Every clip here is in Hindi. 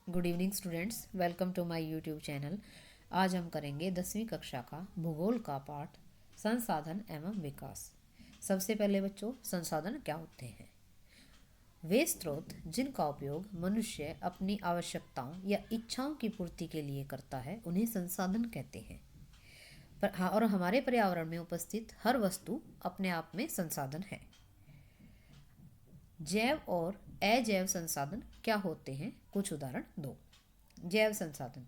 Good evening students, welcome to my YouTube channel. आज हम करेंगे 10वीं कक्षा का भूगोल का पाठ संसाधन एवं विकास। सबसे पहले बच्चों, संसाधन क्या होते हैं? वे स्रोत जिनका उपयोग मनुष्य अपनी आवश्यकताओं या इच्छाओं की पूर्ति के लिए करता है उन्हें संसाधन कहते हैं। और हमारे पर्यावरण में उपस्थित हर वस्तु अपने आप में संसाधन है। जैव और अजैव संसाधन क्या होते हैं? कुछ उदाहरण दो। जैव संसाधन,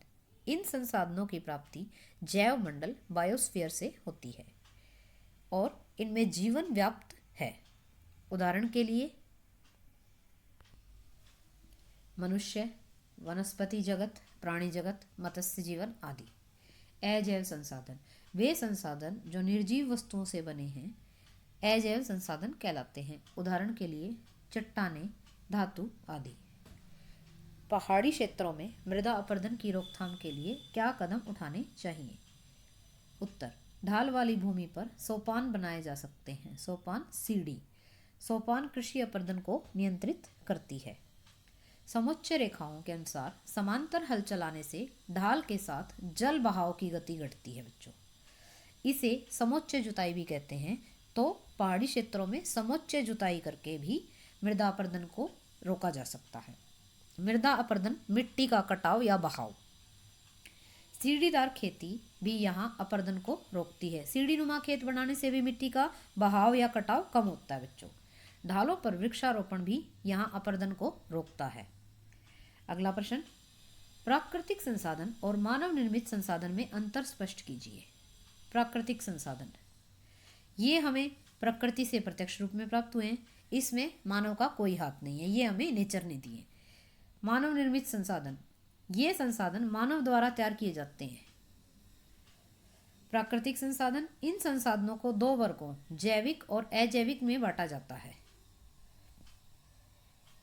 इन संसाधनों की प्राप्ति जैव मंडल बायोस्फीयर से होती है और इनमें जीवन व्याप्त है। उदाहरण के लिए मनुष्य, वनस्पति जगत, प्राणी जगत, मत्स्य जीवन आदि। अजैव संसाधन, वे संसाधन जो निर्जीव वस्तुओं से बने हैं अजैव संसाधन कहलाते हैं। उदाहरण के लिए चट्टानें, धातु आदि। पहाड़ी क्षेत्रों में मृदा अपरदन की रोकथाम के लिए क्या कदम उठाने चाहिए? उत्तर, ढाल वाली भूमि पर सोपान बनाए जा सकते हैं। सोपान सीढ़ी। सोपान कृषि अपरदन को नियंत्रित करती है। समुच्चय रेखाओं के अनुसार समांतर हल चलाने से ढाल के साथ जल बहाव की गति घटती है बच्चों। इसे समोच्चय जुताई भी कहते हैं। तो पहाड़ी क्षेत्रों में समोच्चय जुताई करके भी मृदा अपरदन को रोका जा सकता है। मृदा अपरदन, मिट्टी का कटाव या बहाव। सीढ़ीदार खेती भी यहाँ अपरदन को रोकती है। सीढ़ी नुमा खेत बनाने से भी मिट्टी का बहाव या कटाव कम होता है बच्चों। ढालों पर वृक्षारोपण भी यहाँ अपरदन को रोकता है। अगला प्रश्न, प्राकृतिक संसाधन और मानव निर्मित संसाधन में अंतर स्पष्ट कीजिए। प्राकृतिक संसाधन, ये हमें प्रकृति से प्रत्यक्ष रूप में प्राप्त हुए हैं। इसमें मानव का कोई हाथ नहीं है, ये हमें नेचर ने दिए। मानव निर्मित संसाधन, ये संसाधन मानव द्वारा तैयार किए जाते हैं। प्राकृतिक संसाधन, इन संसाधनों को दो वर्गों जैविक और अजैविक में बांटा जाता है।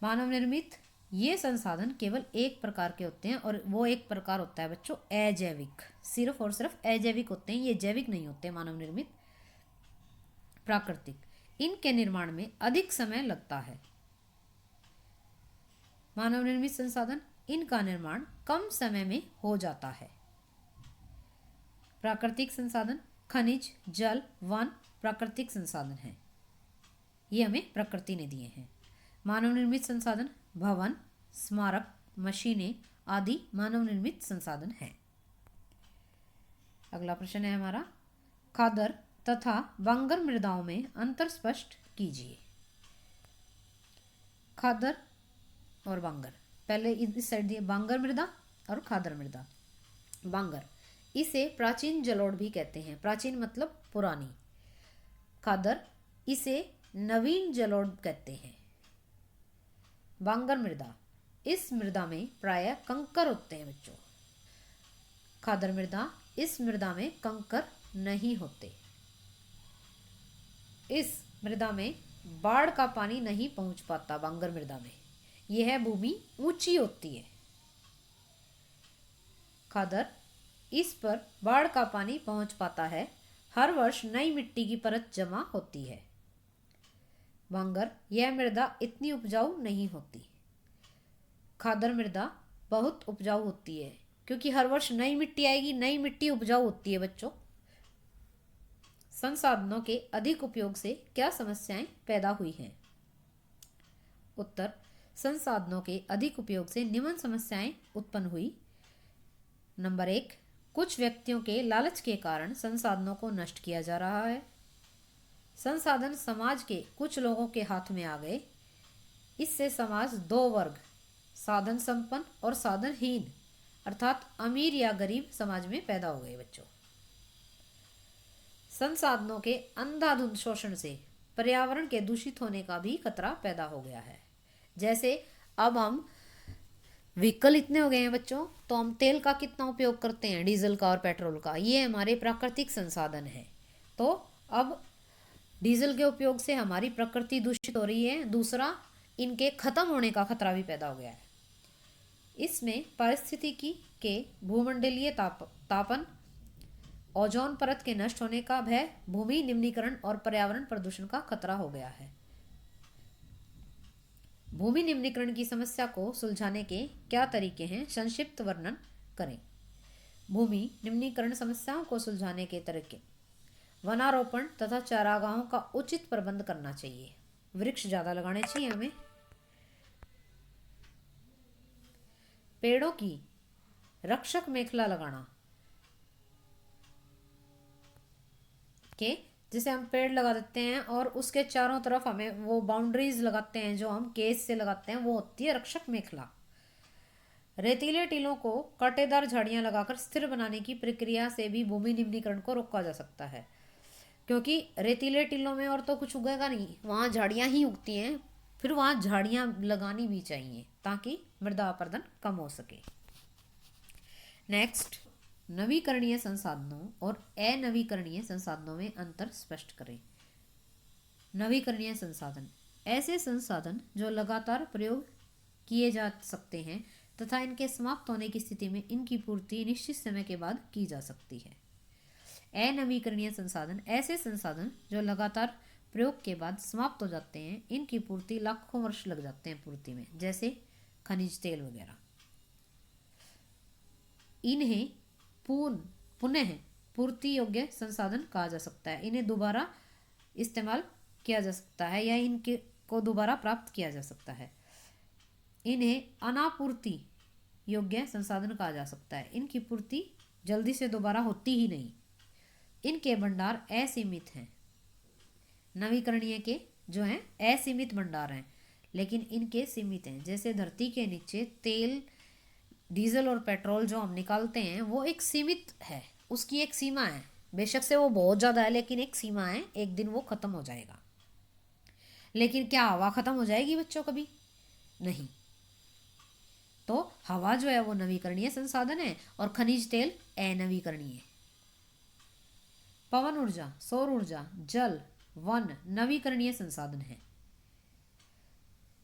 मानव निर्मित, ये संसाधन केवल एक प्रकार के होते हैं और वो एक प्रकार होता है बच्चों अजैविक। सिर्फ और सिर्फ अजैविक होते हैं, ये जैविक नहीं होते मानव निर्मित। प्राकृतिक, इनके निर्माण में अधिक समय लगता है। मानव निर्मित संसाधन, इनका निर्माण कम समय में हो जाता है। प्राकृतिक संसाधन, खनिज, जल, वन प्राकृतिक संसाधन हैं, ये हमें प्रकृति ने दिए हैं। मानव निर्मित संसाधन, भवन, स्मारक, मशीनें आदि मानव निर्मित संसाधन हैं। अगला प्रश्न है हमारा, खादर तथा बांगर मृदाओं में अंतर स्पष्ट कीजिए। खादर और बांगर, पहले इस साइड दिए बांगर मृदा और खादर मृदा। बांगर, इसे प्राचीन जलोढ़ भी कहते हैं। प्राचीन मतलब पुरानी। खादर, इसे नवीन जलोढ़ कहते हैं। बांगर मृदा, इस मृदा में प्रायः कंकर होते हैं बच्चों। खादर मृदा, इस मृदा में कंकर नहीं होते। इस मृदा में बाढ़ का पानी नहीं पहुंच पाता। बांगर मृदा में यह भूमि ऊंची होती है। खादर, इस पर बाढ़ का पानी पहुंच पाता है। हर वर्ष नई मिट्टी की परत जमा होती है। बांगर, यह मृदा इतनी उपजाऊ नहीं होती। खादर मृदा बहुत उपजाऊ होती है क्योंकि हर वर्ष नई मिट्टी आएगी, नई मिट्टी उपजाऊ होती है बच्चों। संसाधनों के अधिक उपयोग से क्या समस्याएं पैदा हुई हैं? उत्तर, संसाधनों के अधिक उपयोग से निम्न समस्याएं उत्पन्न हुई। नंबर 1, कुछ व्यक्तियों के लालच के कारण संसाधनों को नष्ट किया जा रहा है। संसाधन समाज के कुछ लोगों के हाथ में आ गए। इससे समाज दो वर्ग, साधन संपन्न और साधनहीन, अर्थात अमीर या गरीब समाज में पैदा हो गए बच्चों। संसाधनों के अंधाधुंध शोषण से पर्यावरण के दूषित होने का भी खतरा पैदा हो गया है। जैसे अब हम व्हीकल इतने हो गए हैं बच्चों, तो हम तेल का कितना उपयोग करते हैं, डीजल का और पेट्रोल का। ये हमारे प्राकृतिक संसाधन है। तो अब डीजल के उपयोग से हमारी प्रकृति दूषित हो रही है। दूसरा, इनके खत्म होने का खतरा भी पैदा हो गया है। इसमें पारिस्थितिकी के भूमंडलीय तापन, ओजोन परत के नष्ट होने का भय, भूमि निम्नीकरण और पर्यावरण प्रदूषण का खतरा हो गया है। भूमि निम्नीकरण की समस्या को सुलझाने के क्या तरीके हैं, संक्षिप्त वर्णन करें। भूमि निम्नीकरण समस्याओं को सुलझाने के तरीके: वनारोपण तथा चारागाहों का उचित प्रबंध करना चाहिए, वृक्ष ज़्यादा लगाने चाहिए हमें, पेड़ों की रक्षक मेखला लगाना के जिसे हम पेड़ लगा देते हैं और उसके चारों तरफ हमें वो बाउंड्रीज लगाते हैं जो हम केस से लगाते हैं, वो होती है रक्षक मेखला। रेतीले टीलों को कांटेदार झाड़ियां लगाकर स्थिर बनाने की प्रक्रिया से भी भूमि निम्नीकरण को रोका जा सकता है, क्योंकि रेतीले टीलों में और तो कुछ उगेगा नहीं, वहाँ झाड़ियाँ ही उगती हैं। फिर वहाँ झाड़ियाँ लगानी भी चाहिए ताकि मृदा अपरदन कम हो सके। नेक्स्ट, नवीकरणीय संसाधनों और अनवीकरणीय संसाधनों में अंतर स्पष्ट करें। नवीकरणीय संसाधन ऐसे संसाधन जो लगातार प्रयोग किए जा सकते हैं तथा इनके समाप्त होने की स्थिति में इनकी पूर्ति निश्चित समय के बाद की जा सकती है। अनवीकरणीय संसाधन ऐसे संसाधन जो लगातार प्रयोग के बाद समाप्त हो जाते हैं, इनकी पूर्ति लाखों वर्ष लग जाते हैं पूर्ति में, जैसे खनिज तेल वगैरह। इन्हें पुनः पूर्ति योग्य संसाधन कहा जा सकता है। इन्हें दोबारा इस्तेमाल किया जा सकता है या इनके को दोबारा प्राप्त किया जा सकता है। इन्हें अनापूर्ति योग्य संसाधन कहा जा सकता है। इनकी पूर्ति जल्दी से दोबारा होती ही नहीं। इनके भंडार असीमित हैं। नवीकरणीय के जो हैं असीमित भंडार हैं, लेकिन इनके सीमित हैं। जैसे धरती के नीचे तेल, डीजल और पेट्रोल जो हम निकालते हैं वो एक सीमित है, उसकी एक सीमा है। बेशक से वो बहुत ज़्यादा है, लेकिन एक सीमा है, एक दिन वो ख़त्म हो जाएगा। लेकिन क्या हवा ख़त्म हो जाएगी बच्चों? कभी नहीं। तो हवा जो है वो नवीकरणीय संसाधन है और खनिज तेल अनवीकरणीय। पवन ऊर्जा, सौर ऊर्जा, जल, वन नवीकरणीय संसाधन है।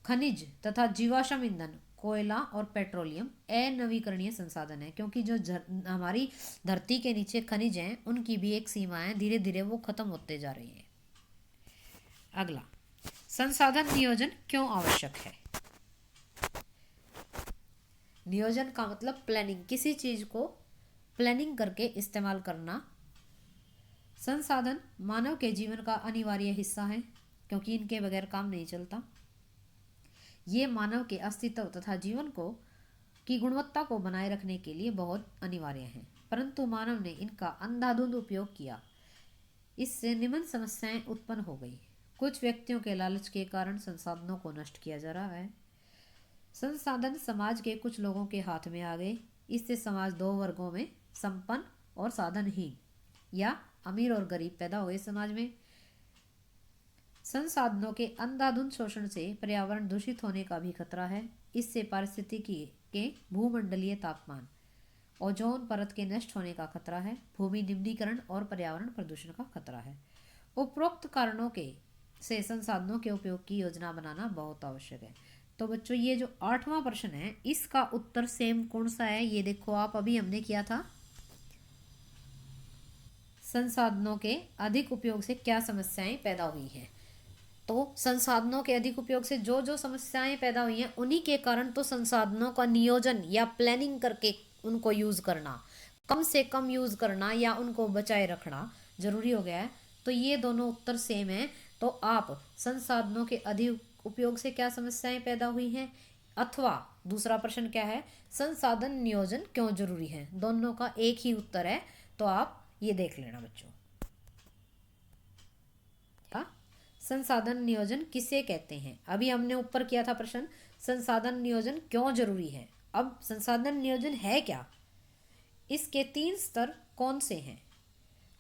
खनिज तथा जीवाश्म ईंधन, कोयला और पेट्रोलियम अनवीकरणीय संसाधन है, क्योंकि जो हमारी धरती के नीचे खनिज हैं उनकी भी एक सीमा है, धीरे धीरे वो खत्म होते जा रही है। अगला, संसाधन नियोजन क्यों आवश्यक है? नियोजन का मतलब प्लानिंग, किसी चीज को प्लानिंग करके इस्तेमाल करना। संसाधन मानव के जीवन का अनिवार्य हिस्सा है, क्योंकि इनके बगैर काम नहीं चलता। ये मानव के अस्तित्व तथा जीवन को की गुणवत्ता को बनाए रखने के लिए बहुत अनिवार्य हैं, परंतु मानव ने इनका अंधाधुंध उपयोग किया। इससे निम्न समस्याएं उत्पन्न हो गई। कुछ व्यक्तियों के लालच के कारण संसाधनों को नष्ट किया जा रहा है। संसाधन समाज के कुछ लोगों के हाथ में आ गए। इससे समाज दो वर्गों में, संपन्न और साधनहीन या अमीर और गरीब पैदा हो गए समाज में। संसाधनों के अंधाधुंध शोषण से पर्यावरण दूषित होने का भी खतरा है। इससे पारिस्थितिकी के भूमंडलीय तापमान, ओजोन परत के नष्ट होने का खतरा है। भूमि निम्नीकरण और पर्यावरण प्रदूषण का खतरा है। उपरोक्त कारणों के से संसाधनों के उपयोग की योजना बनाना बहुत आवश्यक है। तो बच्चों, ये जो 8वां प्रश्न है इसका उत्तर सेम कौन सा है? ये देखो आप, अभी हमने किया था संसाधनों के अधिक उपयोग से क्या समस्याएं पैदा हुई हैं। तो संसाधनों के अधिक उपयोग से जो जो समस्याएं पैदा हुई हैं, उन्हीं के कारण तो संसाधनों का नियोजन या प्लानिंग करके उनको यूज करना, कम से कम यूज करना या उनको बचाए रखना जरूरी हो गया है। तो ये दोनों उत्तर सेम है। तो आप संसाधनों के अधिक उपयोग से क्या समस्याएं पैदा हुई हैं, अथवा दूसरा प्रश्न क्या है, संसाधन नियोजन क्यों जरूरी है, दोनों का एक ही उत्तर है। तो आप ये देख लेना बच्चों। संसाधन नियोजन किसे कहते हैं? अभी हमने ऊपर किया था प्रश्न, संसाधन नियोजन क्यों जरूरी है। अब संसाधन नियोजन है क्या, इसके 3 स्तर कौन से हैं?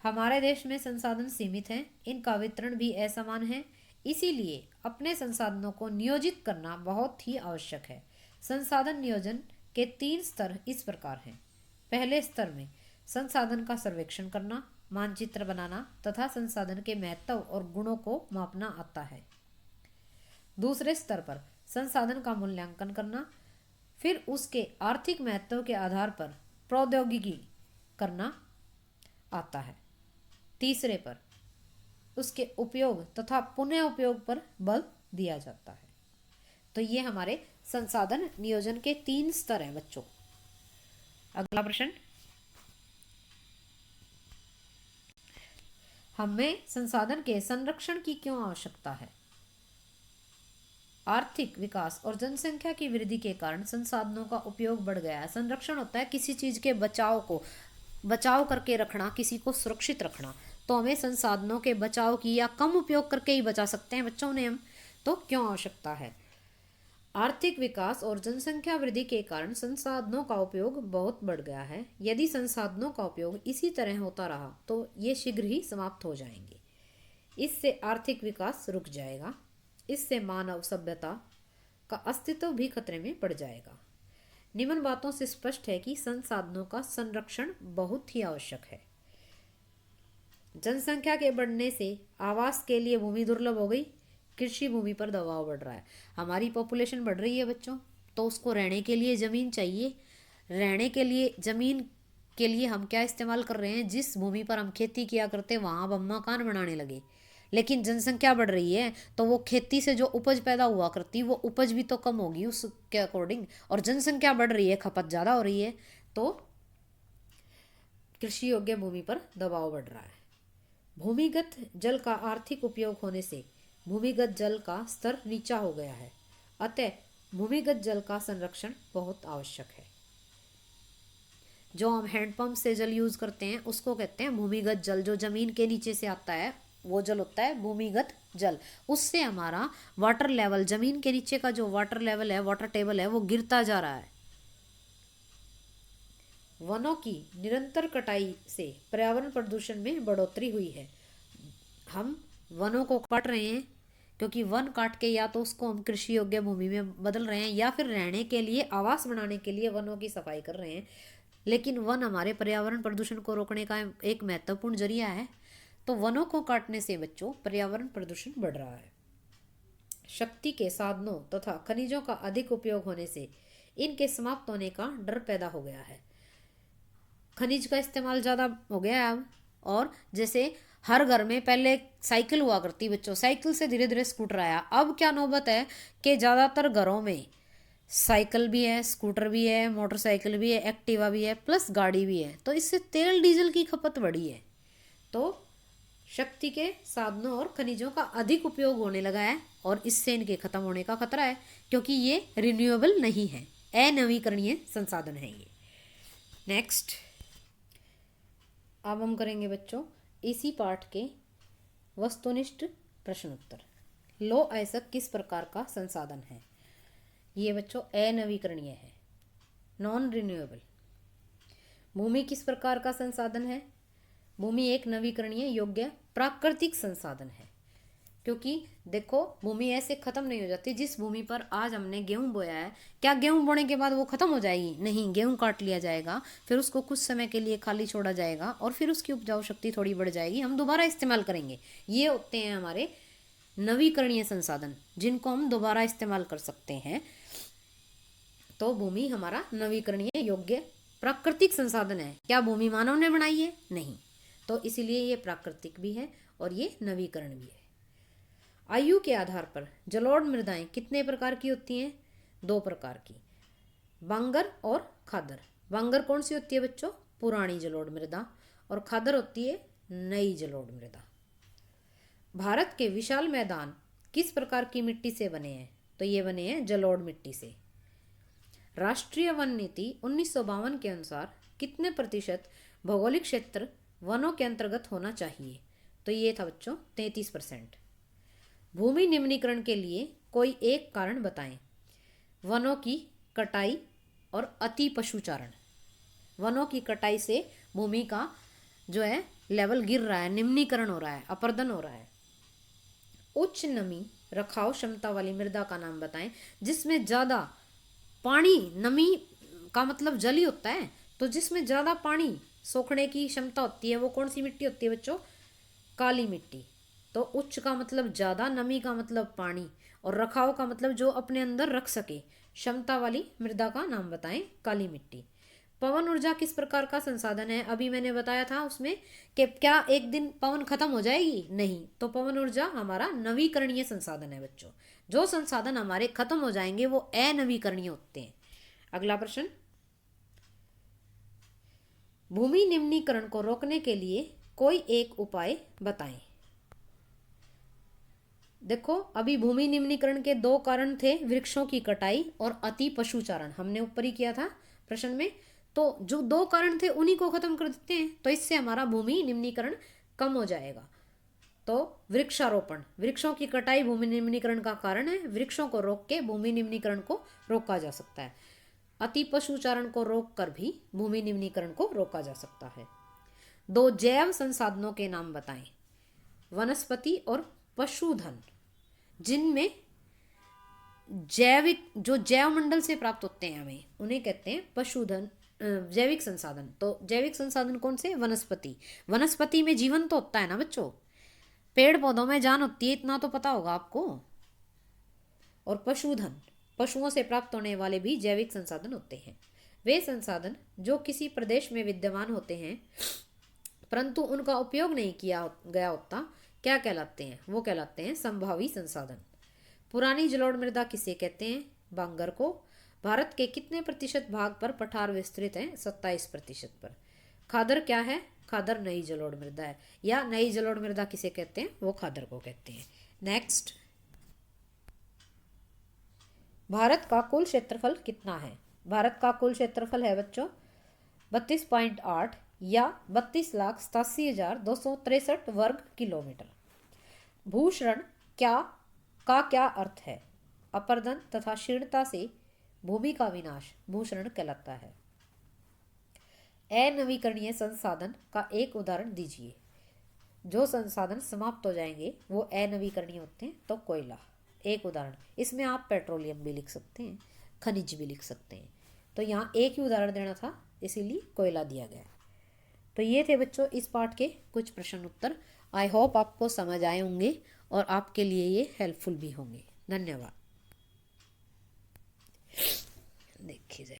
हमारे देश में संसाधन सीमित हैं, इनका वितरण भी असमान है, इसीलिए अपने संसाधनों को नियोजित करना बहुत ही आवश्यक है। संसाधन नियोजन के 3 स्तर इस प्रकार हैं। पहले स्तर में संसाधन का सर्वेक्षण करना, मानचित्र बनाना तथा संसाधन के महत्व और गुणों को मापना आता है। दूसरे स्तर पर संसाधन का मूल्यांकन करना, फिर उसके आर्थिक महत्व के आधार पर प्रौद्योगिकी करना आता है। तीसरे पर उसके उपयोग तथा पुनः उपयोग पर बल दिया जाता है। तो ये हमारे संसाधन नियोजन के 3 स्तर हैं बच्चों। अगला प्रश्न, हमें संसाधन के संरक्षण की क्यों आवश्यकता है? आर्थिक विकास और जनसंख्या की वृद्धि के कारण संसाधनों का उपयोग बढ़ गया है। संरक्षण होता है किसी चीज के बचाव करके रखना, किसी को सुरक्षित रखना। तो हमें संसाधनों के बचाव की या कम उपयोग करके ही बचा सकते हैं बच्चों ने हम। तो क्यों आवश्यकता है? आर्थिक विकास और जनसंख्या वृद्धि के कारण संसाधनों का उपयोग बहुत बढ़ गया है। यदि संसाधनों का उपयोग इसी तरह होता रहा तो ये शीघ्र ही समाप्त हो जाएंगे। इससे आर्थिक विकास रुक जाएगा। इससे मानव सभ्यता का अस्तित्व भी खतरे में पड़ जाएगा। निम्न बातों से स्पष्ट है कि संसाधनों का संरक्षण बहुत ही आवश्यक है। जनसंख्या के बढ़ने से आवास के लिए भूमि दुर्लभ हो गई। कृषि भूमि पर दबाव बढ़ रहा है। हमारी पॉपुलेशन बढ़ रही है बच्चों, तो उसको रहने के लिए ज़मीन चाहिए। रहने के लिए ज़मीन के लिए हम क्या इस्तेमाल कर रहे हैं? जिस भूमि पर हम खेती किया करते वहाँ अब हम मकान बनाने लगे। लेकिन जनसंख्या बढ़ रही है तो वो खेती से जो उपज पैदा हुआ करती वो उपज भी तो कम होगी उसके अकॉर्डिंग। और जनसंख्या बढ़ रही है, खपत ज़्यादा हो रही है, तो कृषि योग्य भूमि पर दबाव बढ़ रहा है। भूमिगत जल का आर्थिक उपयोग होने से भूमिगत जल का स्तर नीचा हो गया है। अतः भूमिगत जल का संरक्षण बहुत आवश्यक है। जो हम हैंडपंप से जल यूज करते हैं उसको कहते हैं भूमिगत जल। जो जमीन के नीचे से आता है वो जल होता है भूमिगत जल। उससे हमारा वाटर लेवल, जमीन के नीचे का जो वाटर लेवल है, वाटर टेबल है, वो गिरता जा रहा है। वनों की निरंतर कटाई से पर्यावरण प्रदूषण में बढ़ोतरी हुई है। हम वनों को काट रहे हैं क्योंकि वन काट के या तो उसको हम कृषि योग्य भूमि में बदल रहे हैं या फिर रहने के लिए, आवास बनाने के लिए वनों की सफाई कर रहे हैं। लेकिन वन हमारे पर्यावरण प्रदूषण को रोकने का एक महत्वपूर्ण जरिया है। तो वनों को काटने से बच्चों पर्यावरण प्रदूषण बढ़ रहा है। शक्ति के साधनों तथा खनिजों का अधिक उपयोग होने से इनके समाप्त होने का डर पैदा हो गया है। खनिज का इस्तेमाल ज़्यादा हो गया है अब। और जैसे हर घर में पहले साइकिल हुआ करती बच्चों, साइकिल से धीरे धीरे स्कूटर आया। अब क्या नौबत है कि ज़्यादातर घरों में साइकिल भी है, स्कूटर भी है, मोटरसाइकिल भी है, एक्टिवा भी है, प्लस गाड़ी भी है। तो इससे तेल डीजल की खपत बढ़ी है। तो शक्ति के साधनों और खनिजों का अधिक उपयोग होने लगा है और इससे इनके खत्म होने का खतरा है, क्योंकि ये रिन्यूएबल नहीं है, अनवीकरणीय संसाधन है ये। नेक्स्ट, अब हम करेंगे बच्चों इसी पाठ के वस्तुनिष्ठ प्रश्न उत्तर। लौह अयस्क किस प्रकार का संसाधन है? ये बच्चों अनवीकरणीय है, नॉन रिन्यूएबल। भूमि किस प्रकार का संसाधन है? भूमि एक नवीकरणीय योग्य प्राकृतिक संसाधन है। क्योंकि देखो भूमि ऐसे खत्म नहीं हो जाती। जिस भूमि पर आज हमने गेहूं बोया है, क्या गेहूं बोने के बाद वो खत्म हो जाएगी? नहीं, गेहूं काट लिया जाएगा, फिर उसको कुछ समय के लिए खाली छोड़ा जाएगा और फिर उसकी उपजाऊ शक्ति थोड़ी बढ़ जाएगी, हम दोबारा इस्तेमाल करेंगे। ये होते हैं हमारे नवीकरणीय संसाधन, जिनको हम दोबारा इस्तेमाल कर सकते हैं। तो भूमि हमारा नवीकरणीय योग्य प्राकृतिक संसाधन है। क्या भूमि मानव ने बनाई है? नहीं। तो इसीलिए ये प्राकृतिक भी है और ये नवीकरण भी है। आयु के आधार पर जलोढ़ मृदाएं कितने प्रकार की होती हैं? 2 प्रकार की, बांगर और खादर। बांगर कौन सी होती है बच्चों? पुरानी जलोढ़ मृदा। और खादर होती है नई जलोढ़ मृदा। भारत के विशाल मैदान किस प्रकार की मिट्टी से बने हैं? तो ये बने हैं जलोढ़ मिट्टी से। राष्ट्रीय वन नीति 1952 के अनुसार कितने प्रतिशत भौगोलिक क्षेत्र वनों के अंतर्गत होना चाहिए? तो ये था बच्चों 33%। भूमि निम्नीकरण के लिए कोई एक कारण बताएं। वनों की कटाई और अति पशुचारण। वनों की कटाई से भूमि का जो है लेवल गिर रहा है, निम्नीकरण हो रहा है, अपरदन हो रहा है। उच्च नमी रखाव क्षमता वाली मृदा का नाम बताएं जिसमें ज़्यादा पानी, नमी का मतलब जल ही होता है, तो जिसमें ज़्यादा पानी सोखने की क्षमता होती है वो कौन सी मिट्टी होती है बच्चों? काली मिट्टी। तो उच्च का मतलब ज़्यादा, नमी का मतलब पानी, और रखाव का मतलब जो अपने अंदर रख सके, क्षमता वाली मृदा का नाम बताएं काली मिट्टी। पवन ऊर्जा किस प्रकार का संसाधन है? अभी मैंने बताया था उसमें कि क्या एक दिन पवन खत्म हो जाएगी? नहीं। तो पवन ऊर्जा हमारा नवीकरणीय संसाधन है बच्चों। जो संसाधन हमारे खत्म हो जाएंगे वो अनवीकरणीय होते हैं। अगला प्रश्न, भूमि निम्नीकरण को रोकने के लिए कोई एक उपाय बताएं। देखो, अभी भूमि निम्नीकरण के दो कारण थे, वृक्षों की कटाई और अति पशुचारण, हमने ऊपर ही किया था प्रश्न में। तो जो दो कारण थे उन्हीं को खत्म कर देते हैं, तो इससे हमारा भूमि निम्नीकरण कम हो जाएगा। तो वृक्षारोपण, वृक्षों की कटाई भूमि निम्नीकरण का कारण है, वृक्षों को रोक के भूमि निम्नीकरण को रोका जा सकता है। अति पशुचारण को रोक कर भी भूमि निम्नीकरण को रोका जा सकता है। दो जैव संसाधनों के नाम बताएं, वनस्पति और पशुधन, जिनमें जैविक, जो जैव मंडल से प्राप्त होते हैं हमें, उन्हें कहते हैं पशुधन, जैविक संसाधन। तो जैविक संसाधन कौन से? वनस्पति। वनस्पति में जीवन तो होता है ना बच्चों, पेड़ पौधों में जान होती है, इतना तो पता होगा आपको। और पशुधन, पशुओं से प्राप्त होने वाले भी जैविक संसाधन होते हैं। वे संसाधन जो किसी प्रदेश में विद्यमान होते हैं परंतु उनका उपयोग नहीं किया गया होता, क्या कहलाते हैं? वो कहलाते हैं संभावी संसाधन। पुरानी जलोढ़ मृदा किसे कहते हैं? बांगर को। भारत के कितने प्रतिशत भाग पर पठार विस्तृत हैं? 27% पर। खादर क्या है? खादर नई जलोढ़ मृदा है, या नई जलोढ़ मृदा किसे कहते हैं? वो खादर को कहते हैं। नेक्स्ट, भारत का कुल क्षेत्रफल कितना है? भारत का कुल क्षेत्रफल है बच्चों 32.8 या 32,87,263 वर्ग किलोमीटर। भूषण क्या अर्थ है? अपरदन तथा क्षीणता से भूमि का विनाश भूषण कहलाता है। अनवीकरणीय संसाधन का एक उदाहरण दीजिए। जो संसाधन समाप्त हो जाएंगे वो अनवीकरणीय होते हैं। तो कोयला एक उदाहरण, इसमें आप पेट्रोलियम भी लिख सकते हैं, खनिज भी लिख सकते हैं। तो यहाँ एक ही उदाहरण देना था, इसीलिए कोयला दिया गया है। तो ये थे बच्चों इस पाठ के कुछ प्रश्न उत्तर। आई होप आपको समझ आए होंगे और आपके लिए ये हेल्पफुल भी होंगे। धन्यवाद। देखिए।